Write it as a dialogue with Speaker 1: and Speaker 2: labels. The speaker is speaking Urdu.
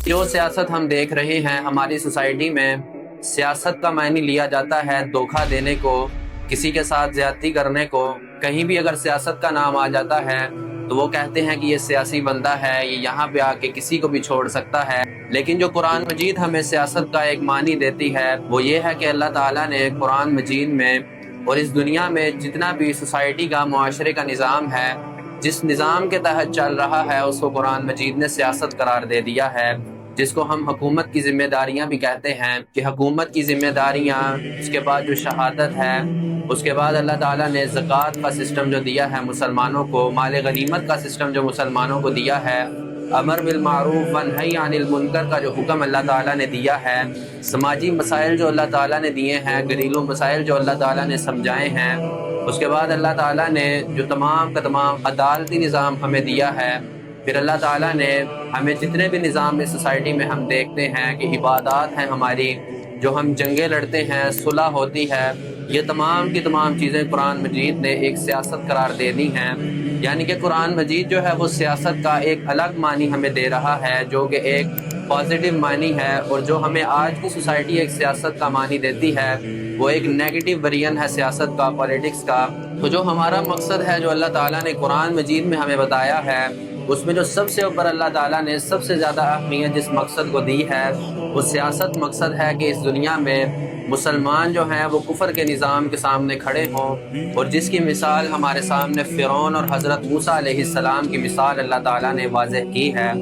Speaker 1: جو سیاست ہم دیکھ رہے ہیں ہماری سوسائٹی میں، سیاست کا معنی لیا جاتا ہے دھوکہ دینے کو، کسی کے ساتھ زیادتی کرنے کو۔ کہیں بھی اگر سیاست کا نام آ جاتا ہے تو وہ کہتے ہیں کہ یہ سیاسی بندہ ہے، یہ یہاں پہ آ کے کسی کو بھی چھوڑ سکتا ہے۔ لیکن جو قرآن مجید ہمیں سیاست کا ایک معنی دیتی ہے وہ یہ ہے کہ اللہ تعالیٰ نے قرآن مجید میں اور اس دنیا میں جتنا بھی سوسائٹی کا، معاشرے کا نظام ہے، جس نظام کے تحت چل رہا ہے، اس کو قرآن مجید نے سیاست قرار دے دیا ہے، جس کو ہم حکومت کی ذمہ داریاں بھی کہتے ہیں کہ حکومت کی ذمہ داریاں، اس کے بعد جو شہادت ہے، اس کے بعد اللہ تعالیٰ نے زکوٰۃ کا سسٹم جو دیا ہے مسلمانوں کو، مال غنیمت کا سسٹم جو مسلمانوں کو دیا ہے، امر بالمعروف ونہی عن المنکر کا جو حکم اللہ تعالیٰ نے دیا ہے، سماجی مسائل جو اللہ تعالیٰ نے دیے ہیں، گھریلو مسائل جو اللہ تعالیٰ نے سمجھائے ہیں، اس کے بعد اللہ تعالیٰ نے جو تمام کا تمام عدالتی نظام ہمیں دیا ہے، پھر اللہ تعالیٰ نے ہمیں جتنے بھی نظام اس سوسائٹی میں ہم دیکھتے ہیں کہ عبادات ہیں ہماری، جو ہم جنگیں لڑتے ہیں، صلح ہوتی ہے، یہ تمام کی تمام چیزیں قرآن مجید نے ایک سیاست قرار دے دی ہیں۔ یعنی کہ قرآن مجید جو ہے وہ سیاست کا ایک الگ معنی ہمیں دے رہا ہے، جو کہ ایک پازیٹیو معنی ہے، اور جو ہمیں آج کی سوسائٹی ایک سیاست کا معنی دیتی ہے وہ ایک نیگیٹو ویرین ہے سیاست کا، پولیٹکس کا۔ تو جو ہمارا مقصد ہے، جو اللہ تعالیٰ نے قرآن مجید میں ہمیں بتایا ہے، اس میں جو سب سے اوپر اللہ تعالیٰ نے سب سے زیادہ اہمیت جس مقصد کو دی ہے وہ سیاست مقصد ہے کہ اس دنیا میں مسلمان جو ہیں وہ کفر کے نظام کے سامنے کھڑے ہوں، اور جس کی مثال ہمارے سامنے فرعون اور حضرت موسیٰ علیہ السلام کی مثال اللہ تعالیٰ نے واضح کی ہے۔